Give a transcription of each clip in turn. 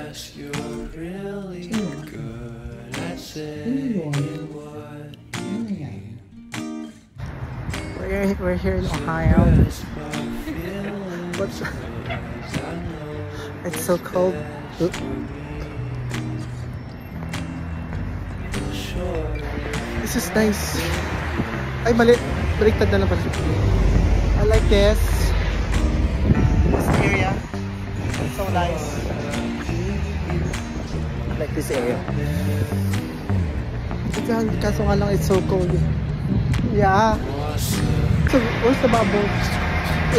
guess you're really good at saying what you mean. We're here in Ohio. What's it's so cold. This is nice. Ay, mali. Baliktad na lang pala. I like this. This area. It's so nice. I like this area. Kaso nga lang, it's so cold. Yeah. So, where's the bubble?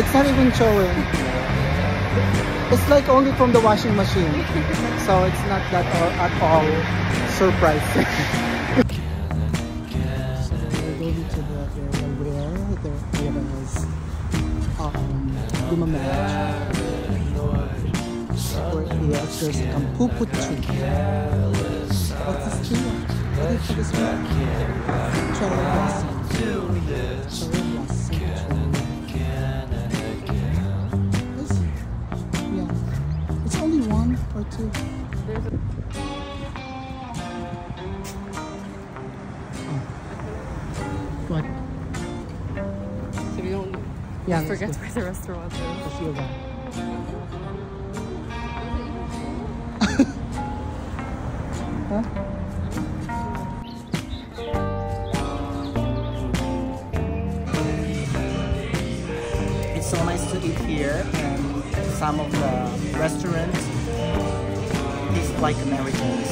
It's not even showing. It's like only from the washing machine. So, it's not that at all surprising. Yes, there's a kampupu tree. What's this tree? What is this one? Cherry blossom. Cherry blossom tree. Yeah. It's only one or two. Oh. What? So we don't forget where the restaurant is. Let's go back. Huh? It's so nice to eat here, and some of the restaurants taste like Americans.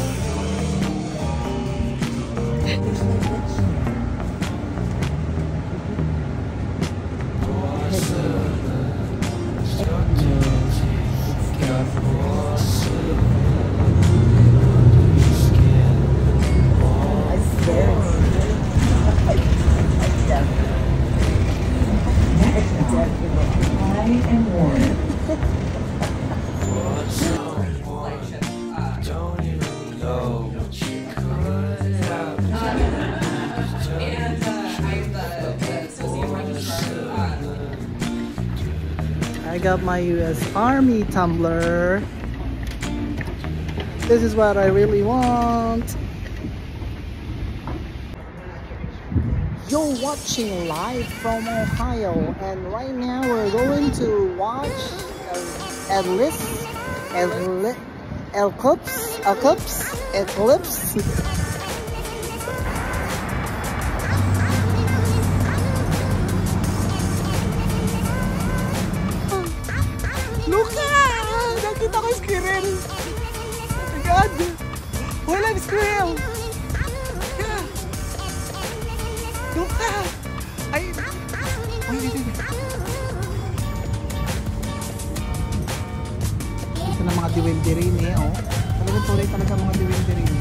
I got my US Army tumbler. This is what I really want. You're watching live from Ohio, and right now we're going to watch Eclipse. Look at! Nakita ko squirrel! Oh my God! Walang squirrel! Yeah! Look at! Ay! Dito. Ito na mga diwindirin eh, oh. Talagang tuloy talaga mga diwindirin.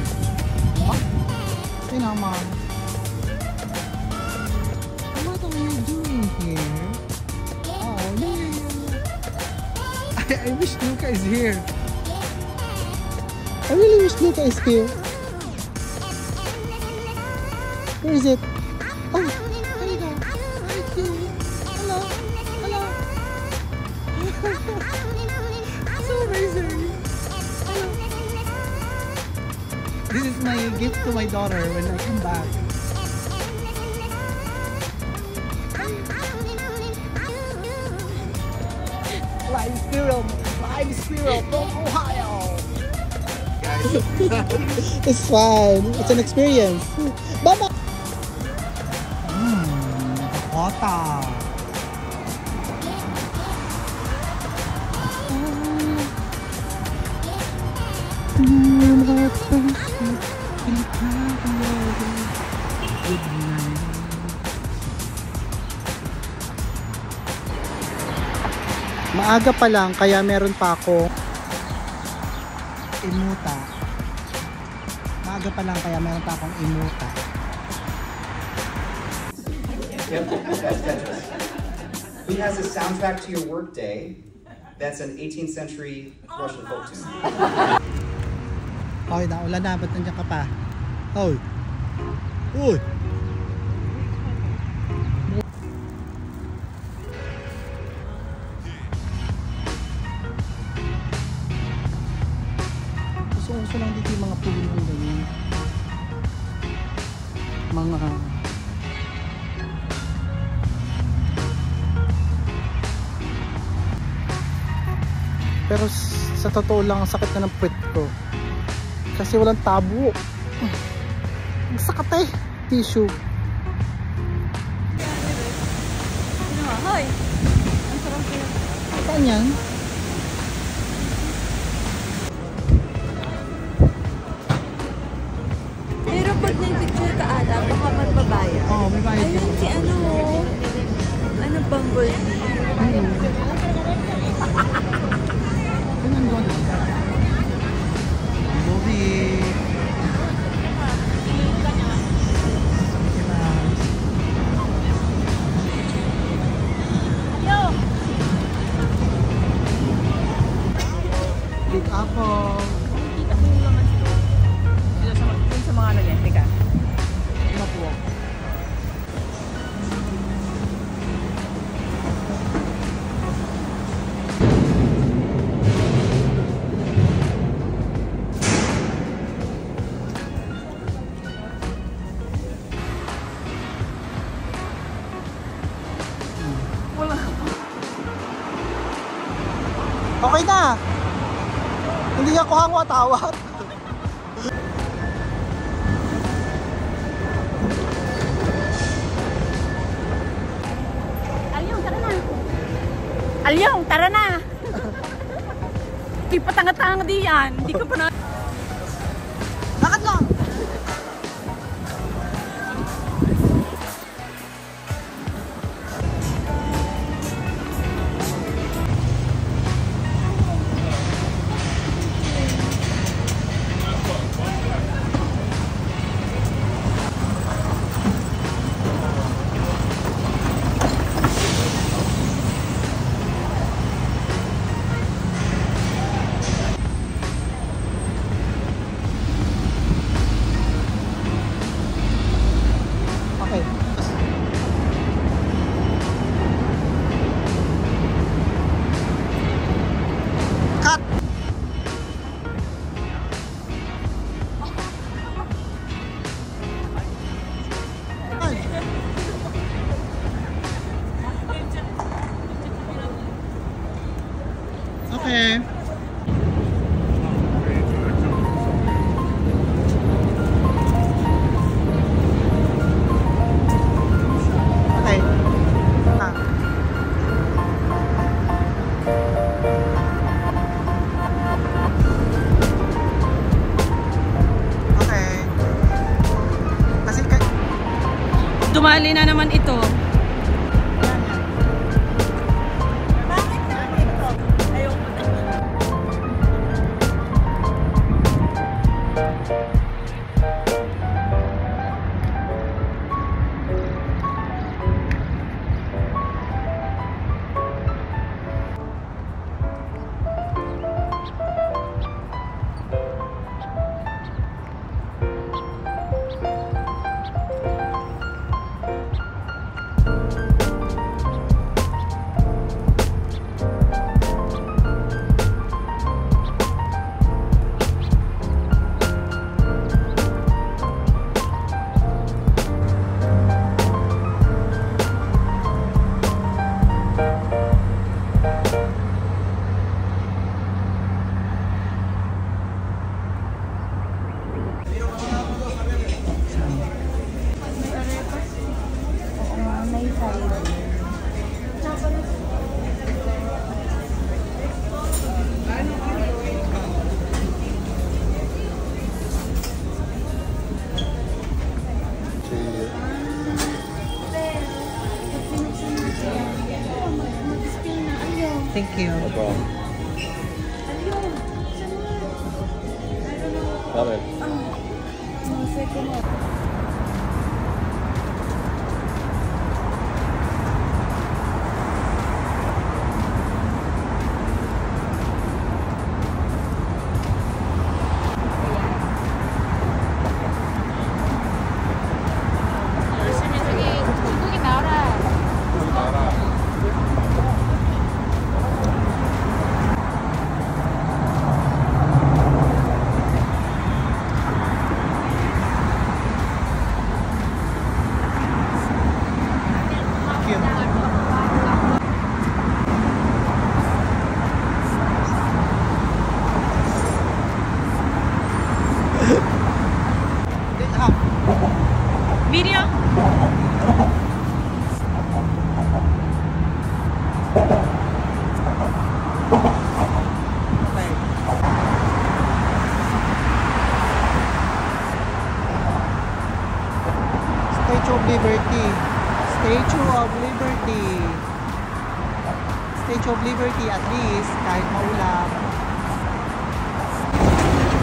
Oh! Ay naman. What are you doing here? Oh, no. I wish Luca is here. I really wish Luca is here. Where is it? Oh, there you go. Thank you. Hello. So amazing. Hello. This is my gift to my daughter when I come back. Live squirrel from Ohio. It's fun. It's an experience. Bye-bye. Water. Maaga pa lang kaya meron pa ako imuta. Maaga pa lang kaya meron pa akong imuta. Who has a soundtrack to your workday that's an 18th century Russian folk tune? Hoy, naulan na. Ba't nandiyan ka pa? Hoy! Uy! Uso-uso lang dito yung mga puno ng ganyan. Mga pero sa totoo lang ang sakit na ng puwet ko kasi walang tabo. Ang sakit eh. Tissue. Hoy! Ang sarap kayo. Saan yan? Pero pag nag-picture ka ata, baka magbabayad. Oo, may bayad Ayun si ano, Bumblebee. Ganun doon. Movie. Big Apple. Dito sa mga ano yan, teka. Mapuwa. Okay na. Hindi ako hango tawag. Alyong, tara na. Alyong, tara na. Di patanga-tanga di yan. Hindi ka pa na... Lakad lang. Okay. Cut. Okay. Okay. Ah. Okay. Kasi Dumali na naman ito. thank you. No problem. Love it. Statue of Liberty. Statue of Liberty. Statue of Liberty at least kahit maulap.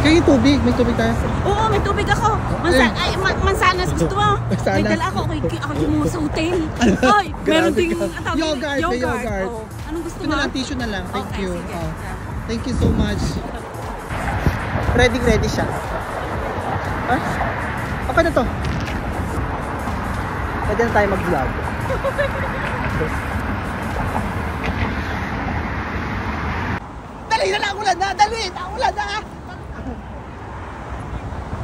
Kayo tubig, may tubig tayo. Oo, may tubig ako. Mansanas gusto mo. Mansanas. May dala ako. Ako yung mga sa hotel. Ay, meron ding yogurt. May yogurt. Oo. Anong gusto Ito mo? na lang, tissue na lang. Thank Okay, you. sige. Oh. Thank you so much. Ready siya. Ah? Okay na to. Pwede na tayo mag-vlog. Dali na lang, ulan na! Dali! Ulan na!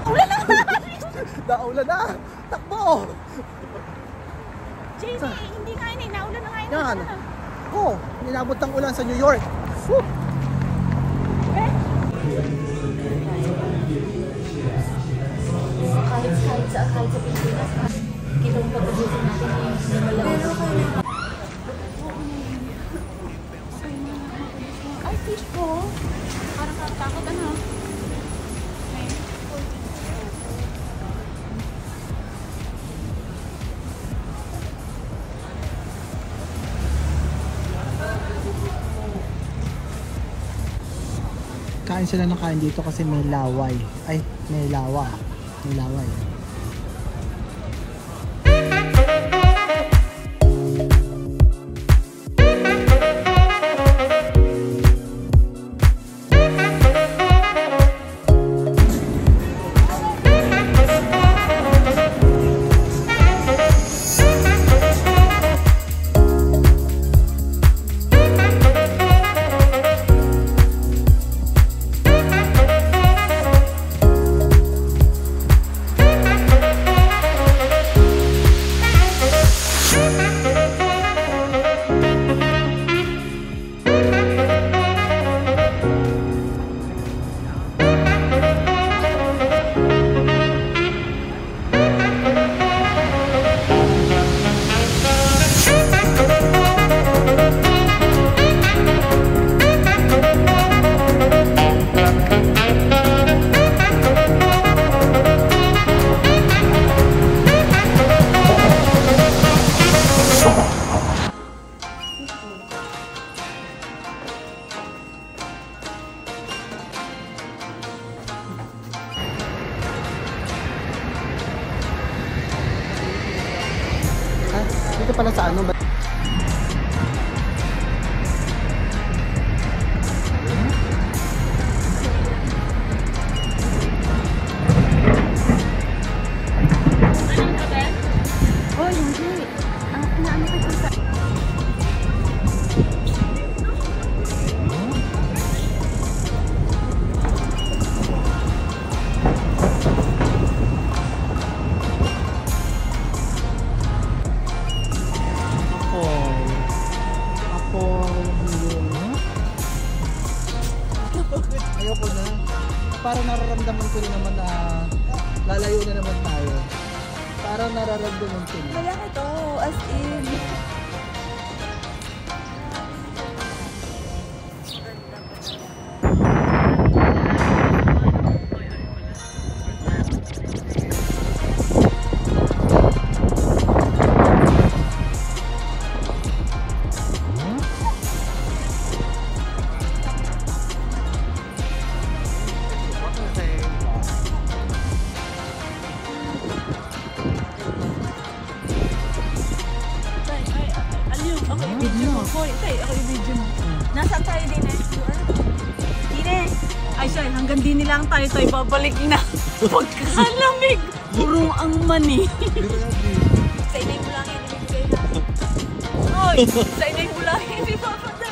Ulan na! Naulan na! Takbo! JC, hindi nga yun eh. Naulan na nga yun. Yan! Oh, nilabot ng ulan sa New York. Woo! Kahit sa Pilipinas, kitang pag-ubusin natin pero ay, fish po. Parang katakot ano. Kain sila ng kain dito kasi may laway. Ay, may lawa. May laway. Dito pala sa ano ba? Oh, hindi. Ang naano ko sa Ayoko na. Parang nararamdaman ko na naman na lalayo na naman tayo. Parang nararamdaman ko na. malaki to, as in. Ako yung video mo. Nasaan tayo din eh? Dine! Ay siya, hanggang din lang tayo babalik na. Pagkalamig! Puro ang mani. Sa inay mo lang yun, ibigay na. Oy! Sa inay mo lang yun, ipapadala.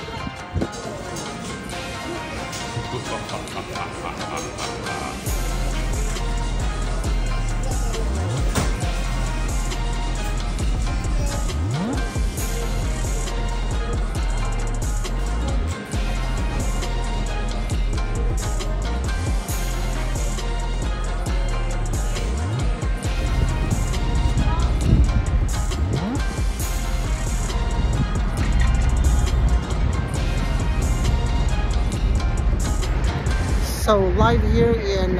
So live here in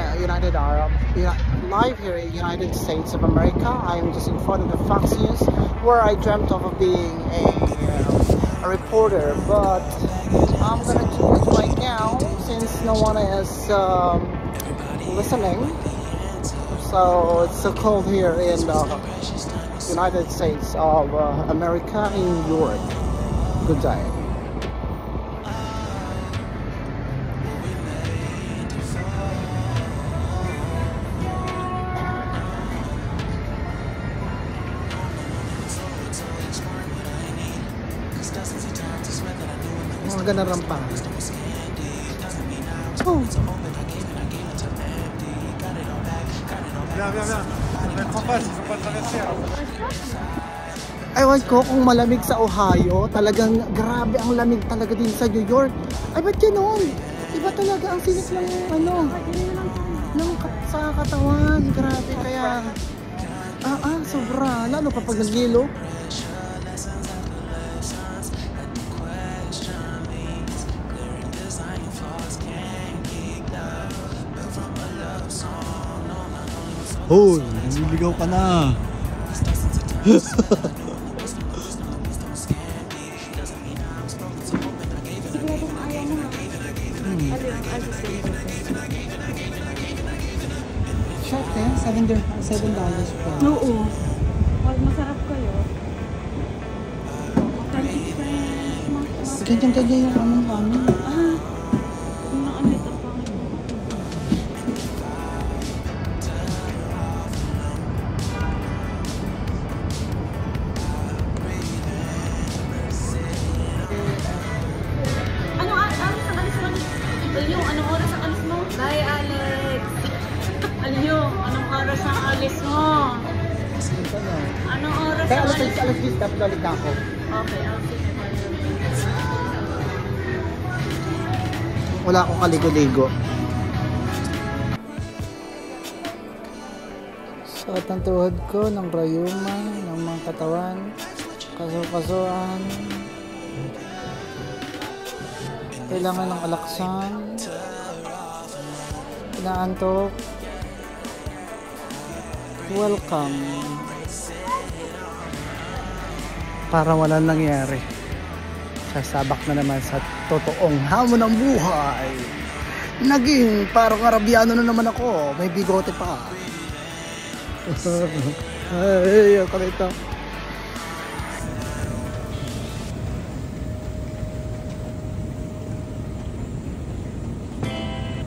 live here in United States of America. I'm just in front of the Fox News, where I dreamt of being a reporter, but I'm gonna do it right now since no one is listening. So it's so cold here in the United States of America in New York. Good day. Mga ganang rampa. Oh. Ewan ko kung malamig sa Ohio. Talagang grabe ang lamig talaga din sa New York. Ay, ba't ganun? Iba talaga ang sinis ng sa katawan. Grabe, kaya sobra. Lalo kapag naglilo. Hoy, nililigaw ka na. Shot eh, $7 po. Oo. Pag masarap kayo. Ganyan-ganyan yung aming. Anong oras ang alis mo? Bye, Alex! Anong oras ang alis mo? Anong oras Kaya ang alis mo? alas 10 dapat balik na ako. Okay, I'll see you. Wala akong kaligo-ligo. Suot ang tuhod ko ng rayuma, ng mga katawan, kaso-kasuan. Kailangan ng alaksan. Inaantok. Welcome. Para walang nangyari. Sasabak na naman sa totoong hamon ng buhay. Naging parang Arabiano na naman ako. May bigote pa. Ay, ako nito.